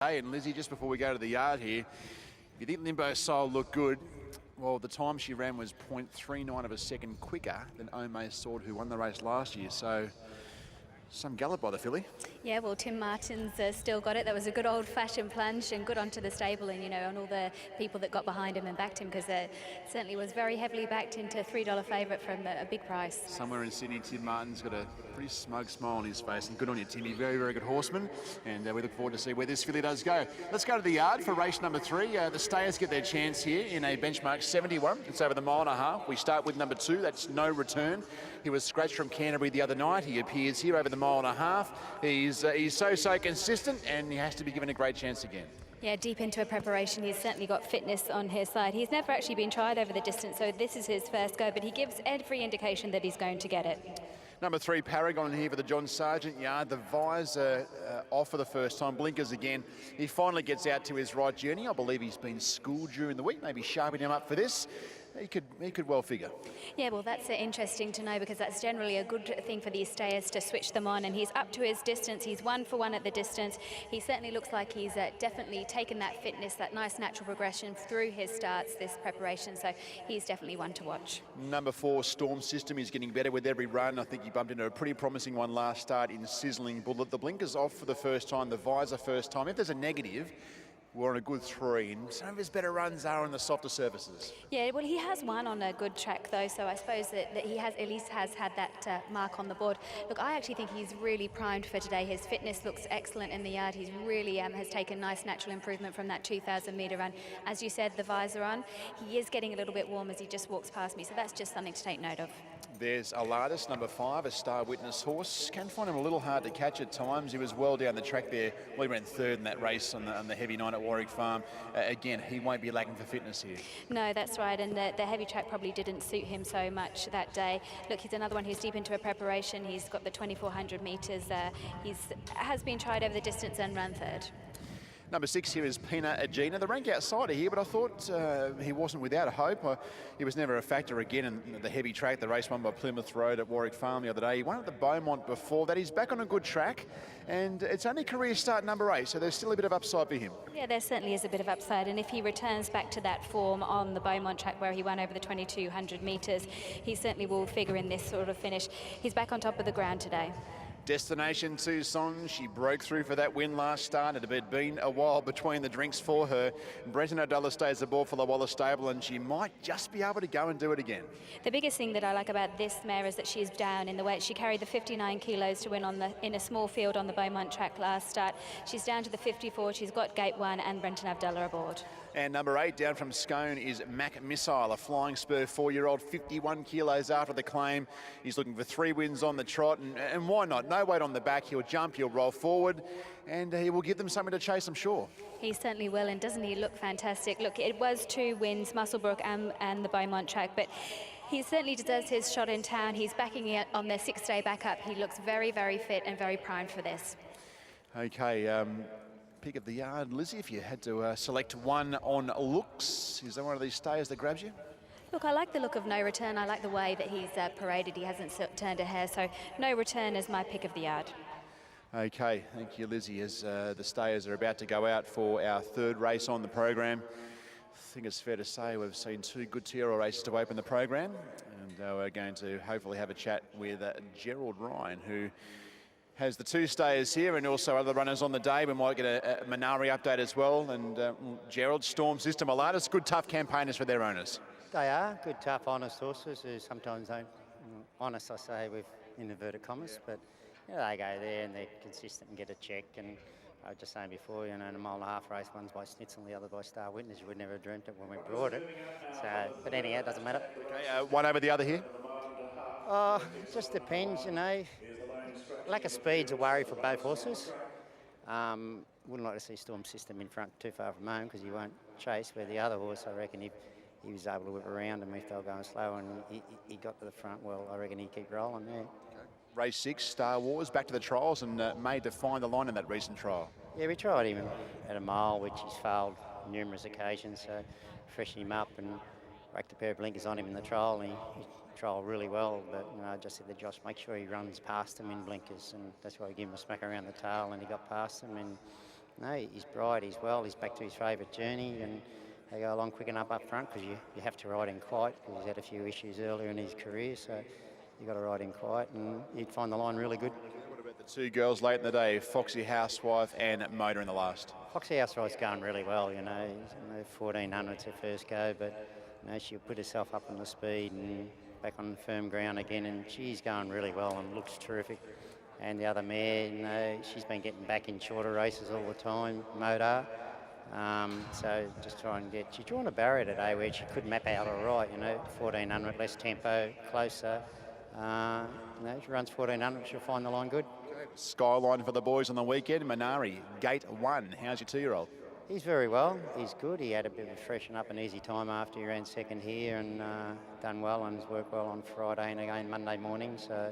Hey, and Lizzie, just before we go to the yard here, if you think Limbo Soul looked good, well, the time she ran was 0.39 of a second quicker than Ome Sword, who won the race last year. So, some gallop by the filly. Yeah, well, Tim Martin's still got it. That was a good old-fashioned plunge and good onto the stable and, and all the people that got behind him and backed him, because certainly was very heavily backed into $3 favourite from a big price. Somewhere in Sydney, Tim Martin's got a pretty smug smile on his face, and good on you, Timmy. Very, very good horseman, and we look forward to see where this filly does go. Let's go to the yard for race number 3. The stayers get their chance here in a benchmark 71. It's over the mile and a half. We start with number 2. That's No Return. He was scratched from Canterbury the other night. He appears here over the mile and a half. He's so consistent, and he has to be given a great chance again. Yeah, deep into a preparation. He's certainly got fitness on his side. He's never actually been tried over the distance, so this is his first go, but he gives every indication that he's going to get it. Number 3, Paragon here for the John Sargent yard. The visor off for the first time. Blinkers again. He finally gets out to his right journey. I believe he's been schooled during the week, maybe sharpening him up for this. He could well figure. Yeah, well, that's interesting to know, because that's generally a good thing for these stayers to switch them on, and he's up to his distance. He's 1 for 1 at the distance. He certainly looks like he's definitely taken that fitness, that nice natural progression through his starts, this preparation, so he's definitely one to watch. Number 4, Storm System, is getting better with every run. I think he bumped into a pretty promising one last start in Sizzling Bullet. The blinkers off for the first time, the visor first time. If there's a negative, we're on a good 3, and some of his better runs are on the softer surfaces. Yeah, well, he has won on a good track, though, so I suppose that he has at least had that mark on the board. Look, I actually think he's really primed for today. His fitness looks excellent in the yard. He's really has taken nice natural improvement from that 2,000-metre run. As you said, the visor on. He is getting a little bit warm as he just walks past me, so that's just something to take note of. There's Elatus, number 5, a Star Witness horse. Can find him a little hard to catch at times. He was well down the track there. Well, he ran 3rd in that race on the heavy night at Warwick Farm. Again, he won't be lacking for fitness here. No, that's right, and the heavy track probably didn't suit him so much that day. Look, he's another one who's deep into a preparation. He's got the 2,400 metres. He has been tried over the distance and run 3rd. Number 6 here is Pina Agena, the rank outsider here, but I thought he wasn't without hope. He was never a factor again in the heavy track, the race won by Plymouth Road at Warwick Farm the other day. He won at the Beaumont before that. He's back on a good track, and it's only career start number 8, so there's still a bit of upside for him. Yeah, there certainly is a bit of upside, and if he returns back to that form on the Beaumont track where he won over the 2,200 metres, he certainly will figure in this sort of finish. He's back on top of the ground today. Destination Tucson, she broke through for that win last start. It had been a while between the drinks for her. Brenton O'Dullah stays aboard for the Wallace stable, and she might just be able to go and do it again. The biggest thing that I like about this mare is that she's down in the weight. She carried the 59 kilos to win in a small field on the Beaumont track last start. She's down to the 54. She's got Gate 1 and Brenton O'Dullah aboard. And number 8 down from Scone is Mac Missile, a flying spur 4-year-old, 51 kilos after the claim. He's looking for 3 wins on the trot, and why not? No weight on the back. He'll jump, he'll roll forward, and he will give them something to chase, I'm sure. He certainly will, and doesn't he look fantastic? Look, it was 2 wins, Musselbrook and the Beaumont track, but he certainly deserves his shot in town. He's backing it on their 6-day backup. He looks very, very fit and very primed for this. Okay, pick of the yard. Lizzie, if you had to select one on looks, is there one of these stayers that grabs you? Look, I like the look of No Return. I like the way that he's paraded. He hasn't turned a hair, so No Return is my pick of the yard. Okay, thank you, Lizzie, as the stayers are about to go out for our 3rd race on the program. I think it's fair to say we've seen 2 good TRL races to open the program, and we're going to hopefully have a chat with Gerald Ryan, who has the 2 stayers here and also other runners on the day. We might get a Minari update as well. And Gerald, Storm System, Elatus, good tough campaigners for their owners. They are good, tough, honest horses who sometimes don't, honest I say with in inverted commas, but they go there and they're consistent and get a check. And I was just saying before, the mile and a half race, one's by Snitzel, the other by Star Witness. You would never have dreamt it when we brought it. So, but anyhow, it doesn't matter. Okay, one over the other here? It just depends, Lack of speed's a worry for both horses. Wouldn't like to see Storm System in front too far from home because he won't chase, where the other horse, I reckon, if he was able to whip around them if they were going slow and he got to the front, well, I reckon he'd keep rolling there. Okay. Race 6, Star Wars, back to the trials and made to find the line in that recent trial. Yeah, we tried him at a mile, which he's failed numerous occasions, so freshen him up and whacked a pair of blinkers on him in the trial, and he trialled really well. But I just said to Josh, make sure he runs past him in blinkers, and that's why we gave him a smack around the tail, and he got past him, and No, he's bright, he's well, he's back to his favourite journey, and they go along quick enough up front because you have to ride in quiet because he's had a few issues earlier in his career, so you've got to ride in quiet and you'd find the line really good. What about the two girls late in the day, Foxy Housewife and Motor in the last? Foxy Housewife's going really well, you know, 1400's her first go, but you know, she'll put herself up on the speed and back on firm ground again, and she's going really well and looks terrific. And the other mare, you know, she's been getting back in shorter races all the time, Motor. So just try and get, she's drawn a barrier today where she could map out all right, you know, 1400, less tempo, closer. You know, she runs 1400, she'll find the line good. Skyline for the boys on the weekend, Minari, gate 1. How's your 2-year-old? He's very well, he's good. He had a bit of a freshen up, an easy time after he ran second here and done well and has worked well on Friday and again Monday morning. So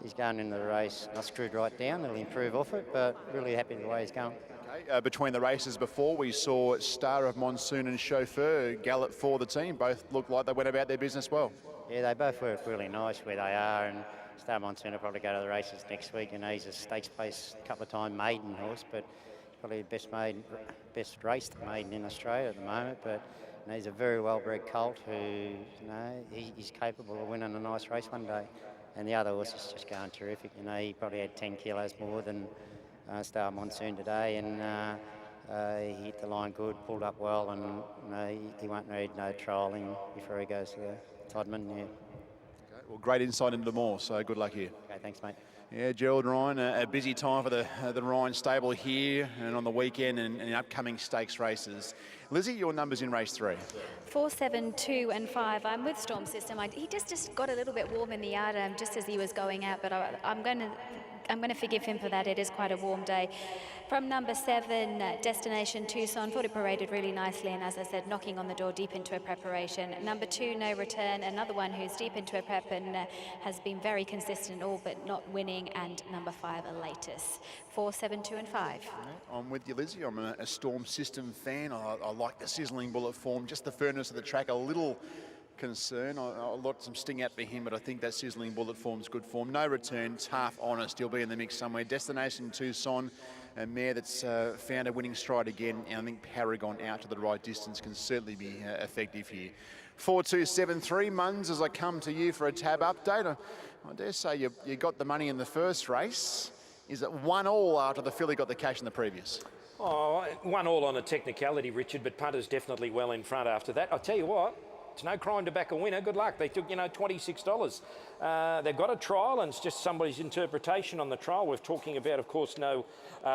he's going into the race, not screwed right down, it'll improve off it, but really happy with the way he's going. Okay, between the races before, we saw Star of Monsoon and Chauffeur gallop for the team. Both looked like they went about their business well. Yeah, they both work really nice where they are, and Star of Monsoon will probably go to the races next week. You know, he's a stakes place a couple of time maiden horse, but probably the best raced maiden in Australia at the moment. But you know, he's a very well-bred colt who, you know, he's capable of winning a nice race one day. And the other horse is just going terrific. You know, he probably had 10 kilos more than Star Monsoon today, and he hit the line good, pulled up well, and you know, he won't need no trialling before he goes to the Todman. Yeah. Okay, well, great insight into them all, so good luck here. Okay, thanks, mate. Yeah, Gerald Ryan, a busy time for the Ryan stable here and on the weekend and upcoming stakes races. Lizzie, your numbers in race 3? 4, 7, 2 and 5. I'm with Storm System. He just got a little bit warm in the yard just as he was going out, but I'm going to forgive him for that. It is quite a warm day. From number 7, Destination Tucson, thought it paraded really nicely, and as I said, knocking on the door deep into a preparation. Number 2, No Return, another one who's deep into a prep and has been very consistent, all but not winning. And number 5, Elatus. 4, 7, 2 and 5. I'm with you, Lizzie. I'm a Storm System fan. I like the sizzling bullet form, just the firmness of the track, a little concern. I let some sting out for him, but I think that sizzling bullet form's good form. No Return, tough, honest. He'll be in the mix somewhere. Destination Tucson, a mare that's found a winning stride again, and I think Paragon out to the right distance can certainly be effective here. 4, 2, 7, 3. Munns, as I come to you for a tab update. I dare say you got the money in the first race. Is it 1-1 after the filly got the cash in the previous? Oh, 1-1 on a technicality, Richard, but punter's definitely well in front after that. I'll tell you what, it's no crime to back a winner. Good luck. They took, $26. They've got a trial, and it's just somebody's interpretation on the trial. We're talking about, of course, no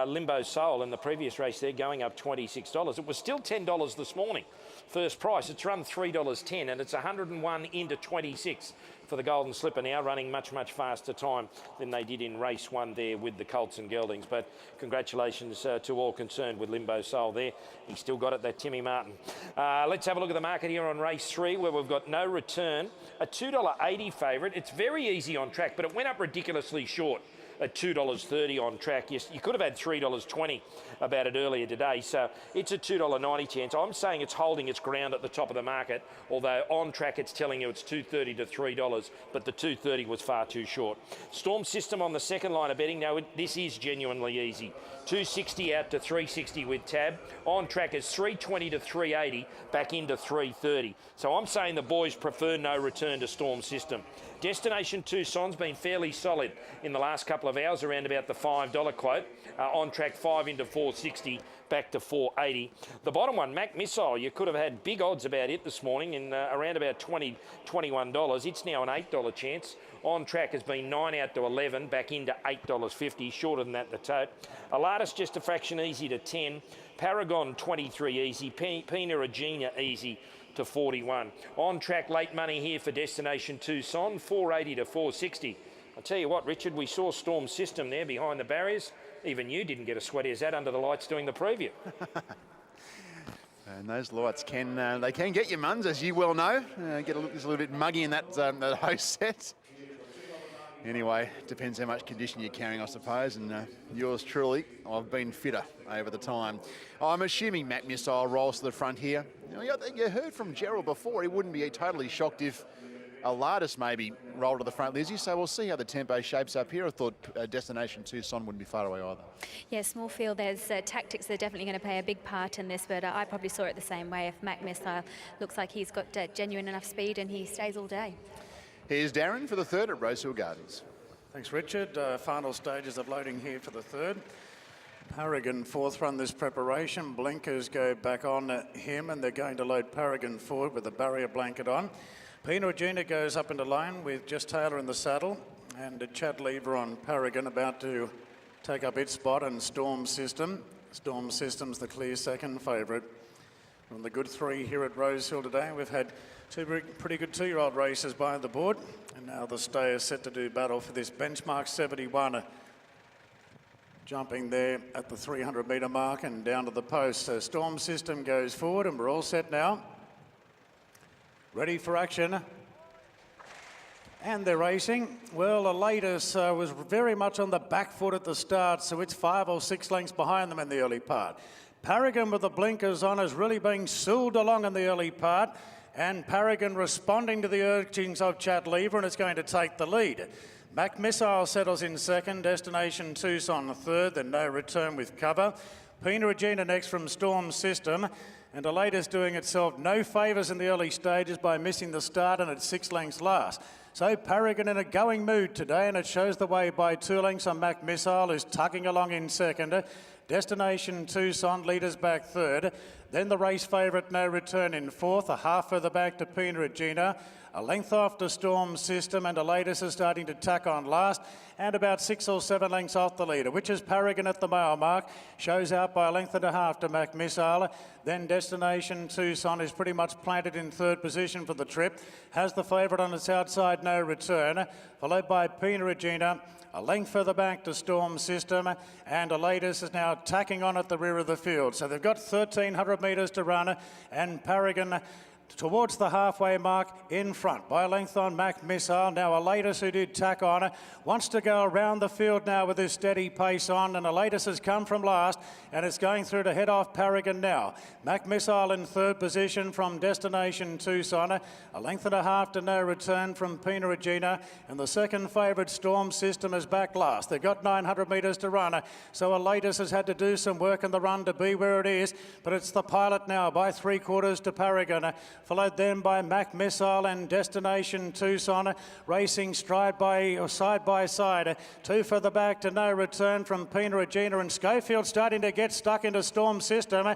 Limbo Soul in the previous race. They're going up $26. It was still $10 this morning. First price, it's run $3.10, and it's 101 into 26 for the Golden Slipper now, running much faster time than they did in race 1 there with the Colts and Geldings. But congratulations to all concerned with Limbo Soul there. He still got it, that Timmy Martin. Let's have a look at the market here on race 3, where we've got No Return, a $2.80 favourite. It's very easy on track, but it went up ridiculously short at $2.30 on track. Yes, you could have had $3.20 about it earlier today, so it's a $2.90 chance. I'm saying it's holding its ground at the top of the market, although on track it's telling you it's $2.30 to $3, but the $2.30 was far too short. Storm System on the second line of betting. Now, this is genuinely easy. $2.60 out to $3.60 with tab. On track is $3.20 to $3.80, back into $3.30. So I'm saying the boys prefer No Return to Storm System. Destination Tucson's been fairly solid in the last couple of hours, around about the $5 quote. On track 5 into $4.60, back to $4.80. The bottom one, Mac Missile, you could have had big odds about it this morning in around about $20, $21. It's now an $8 chance. On track has been 9 out to 11, back into $8.50, shorter than that the tote. Elatus just a fraction easy to 10. Paragon 23 easy. Pina Regina easy to 41. On track late money here for Destination Tucson, 480 to 460. I'll tell you what, Richard, we saw Storm System there behind the barriers. Even you didn't get as sweaty as that under the lights doing the preview. And those lights can get you, Munns, as you well know. Get a little bit muggy in that host set. Anyway, depends how much condition you're carrying, I suppose, and yours truly, I've been fitter over the time. I'm assuming Mac Missile rolls to the front here. You heard from Gerald before, he wouldn't be totally shocked if Elatus maybe roll to the front, Lizzie, so we'll see how the tempo shapes up here. I thought Destination Tucson wouldn't be far away either. Yeah, small field, there's tactics that are definitely going to play a big part in this, but I probably saw it the same way. If Mac Missile looks like he's got genuine enough speed and he stays all day. Here's Darren for the third at Rosehill Gardens. Thanks, Richard. Final stages of loading here for the third. Paragon fourth run this preparation. Blinkers go back on him, and they're going to load Paragon forward with the barrier blanket on. Pina Regina goes up into line with Just Taylor in the saddle, and Chad Lever on Paragon about to take up its spot, and Storm System. Storm System's the clear second favourite. From the good three here at Rosehill today, we've had two pretty good two-year-old races by the board, and now the stay is set to do battle for this benchmark 71. Jumping there at the 300-metre mark and down to the post. So Storm System goes forward, and we're all set now. Ready for action. And they're racing. Well, Elatus was very much on the back foot at the start, so it's 5 or 6 lengths behind them in the early part. Paragon with the blinkers on is really being sooled along in the early part, and Paragon responding to the urgings of Chad Lever, and it's going to take the lead. Mac Missile settles in second, Destination Tucson third, then No Return with cover. Pina Regina next from Storm System, and Elatus doing itself no favours in the early stages by missing the start and at 6 lengths last. So Paragon in a going mood today, and it shows the way by 2 lengths on Mac Missile, who's tugging along in second. Destination Tucson leaders back third. Then the race favourite No Return in fourth, a half further back to Pina Regina. A length off to Storm System, and Elatus is starting to tuck on last, and about 6 or 7 lengths off the leader, which is Paragon at the mile mark. Shows out by a length and a half to Mac Missile. Then Destination Tucson is pretty much planted in third position for the trip. Has the favourite on its outside, No Return, followed by Pina Regina. A length further back to Storm System, and Elatus is now tacking on at the rear of the field. So they've got 1,300 metres to run, and Paragon towards the halfway mark in front by a length on Mac Missile. Now Elatus, who did tack on, wants to go around the field now with his steady pace on, and Elatus has come from last and it's going through to head off Paragon now. Mac Missile in third position from Destination Tucson, a length and a half to No Return from Pina Regina, and the second favourite Storm System is back last. They've got 900 metres to run, so Elatus has had to do some work in the run to be where it is, but it's the pilot now by 3/4 to Paragon, followed then by Mac Missile and Destination Tucson, racing side by side. 2 further back to No Return from Pina Regina, and Schofield starting to get stuck into Storm System.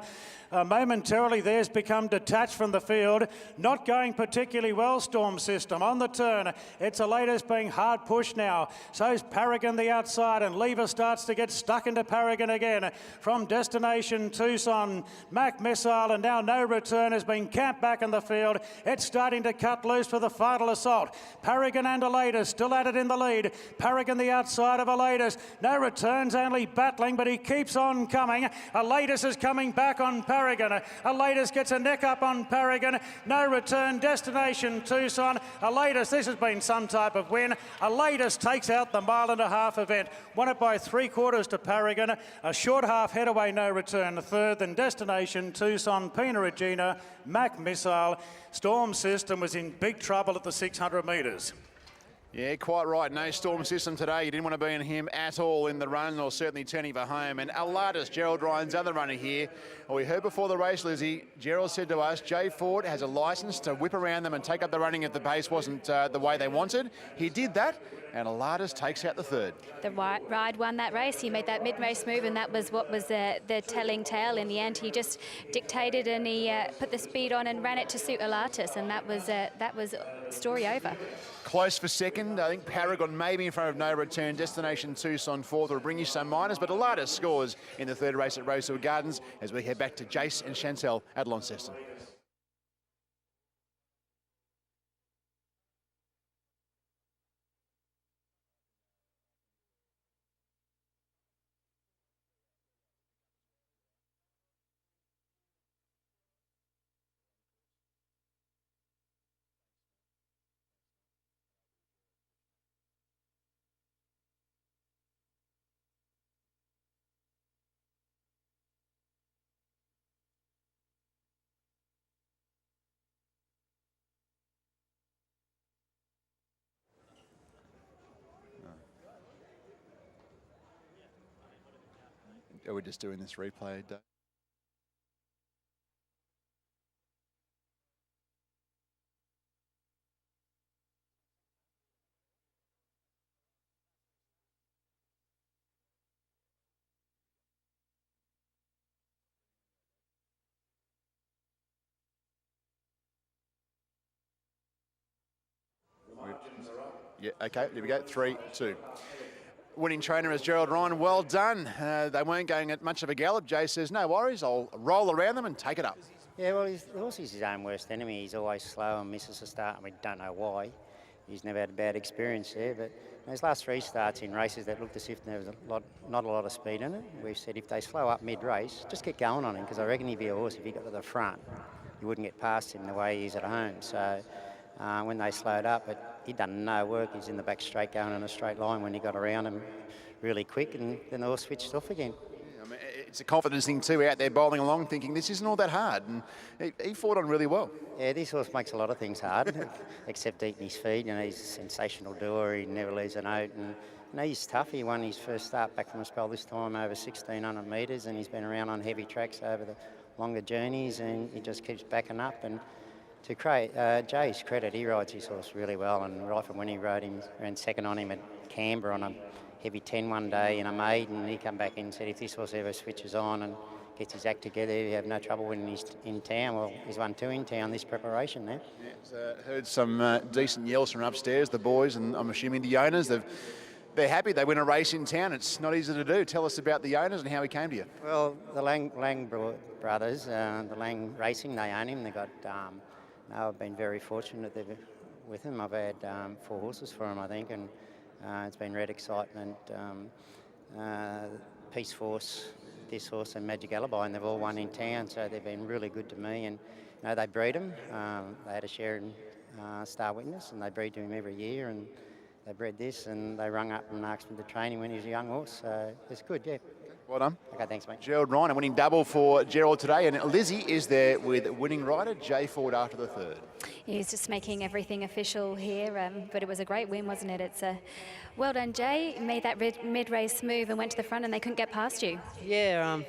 Momentarily there's become detached from the field, not going particularly well. Storm System on the turn, it's Elatus being hard pushed now, so's Paragon the outside, and Lever starts to get stuck into Paragon again from Destination Tucson. Mac Missile and now No Return has been camped back in the field. It's starting to cut loose for the final assault. Paragon and Elatus still at it in the lead. Paragon the outside of Elatus. No Return's only battling, but he keeps on coming. Elatus is coming back on Paragon. Elatus gets a neck up on Paragon. No Return, Destination Tucson. Elatus, this has been some type of win. Elatus takes out the 1.5 mile event. Won it by 3/4 to Paragon. A short half head away, No Return third. Then Destination Tucson, Pina Regina, Mac Missile. Storm System was in big trouble at the 600 metres. Yeah, quite right. No Storm System today. You didn't want to be in him at all in the run, or certainly turning for home. And Elatus, Gerald Ryan's other runner here. Well, we heard before the race, Lizzie, Gerald said to us, Jay Ford has a licence to whip around them and take up the running if the pace wasn't the way they wanted. He did that, and Elatus takes out the third. The ride won that race. He made that mid-race move, and that was what was the telling tale. In the end, he just dictated, and he put the speed on and ran it to suit Elatus, and that was story over. Close for second. I think Paragon maybe in front of No Return. Destination Tucson fourth will bring you some minors, but Elatus scores in the third race at Rosehill Gardens as we head back to Jace and Chantel at Launceston. are we just doing this replay? Yeah, okay, here we go. 3, 2. Winning trainer is Gerald Ryan. Well done. They weren't going at much of a gallop. Jay says, no worries, I'll roll around them and take it up. Yeah, well, the horse is his own worst enemy. He's always slow and misses a start, and we don't know why. He's never had a bad experience there, but those last 3 starts in races that looked as if there was not a lot of speed in it, we've said if they slow up mid-race, just get going on him, because I reckon he'd be a horse if he got to the front. You wouldn't get past him the way he is at home. So when they slowed up, but he'd done no work. He's in the back straight going in a straight line when he got around him really quick, and then the horse switched off again. I mean, it's a confidence thing too, out there bowling along thinking this isn't all that hard, and he fought on really well. Yeah, this horse makes a lot of things hard, except eating his feed. You know, he's a sensational doer. He never leaves a note, and you know, he's tough. He won his first start back from a spell this time over 1,600 metres, and he's been around on heavy tracks over the longer journeys, and he just keeps backing up. And to Jay's credit, he rides his horse really well, and right from when he rode him, ran second on him at Canberra on a heavy 10 one day in a maiden, he come back in and said if this horse ever switches on and gets his act together, he'll have no trouble when he's in town. Well, he's won 2 in town this preparation now. Yeah, heard some decent yells from upstairs, the boys, and I'm assuming the owners. They're happy they win a race in town. It's not easy to do. Tell us about the owners and how he came to you. Well, the Lang brothers, the Lang Racing, they own him. They got. I've been very fortunate with him. I've had 4 horses for him, I think, and it's been Red Excitement, Peace Force, this horse, and Magic Alibi, and they've all won in town. So they've been really good to me, and you know, they breed him. They had a share in Star Witness, and they breed to him every year, and they bred this, and they rung up and asked him to train him when he was a young horse. So it's good, yeah. Well done. Okay, thanks, mate. Gerald Ryan, a winning double for Gerald today, and Lizzie is there with winning rider Jay Ford after the third. He's just making everything official here, but it was a great win, wasn't it? It's well done, Jay. You made that mid-race move and went to the front, and they couldn't get past you. Yeah,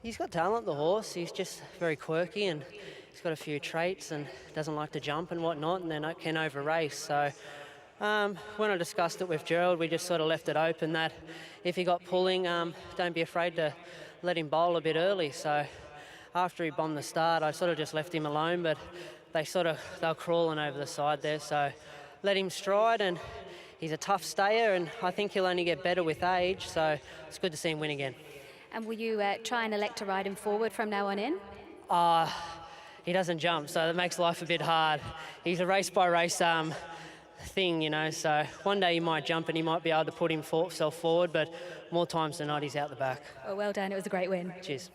he's got talent, the horse. He's just very quirky, and he's got a few traits and doesn't like to jump and whatnot, and then can over-race. So when I discussed it with Gerald, we just sort of left it open that if he got pulling, don't be afraid to let him bowl a bit early. So after he bombed the start, I sort of just left him alone, but they were crawling over the side there. So let him stride, and he's a tough stayer, and I think he'll only get better with age. So it's good to see him win again. And will you try and elect to ride him forward from now on in? He doesn't jump, so that makes life a bit hard. He's a race-by-race thing, you know, so one day he might jump and he might be able to put himself forward, but more times than not he's out the back. Well done, it was a great win. Cheers.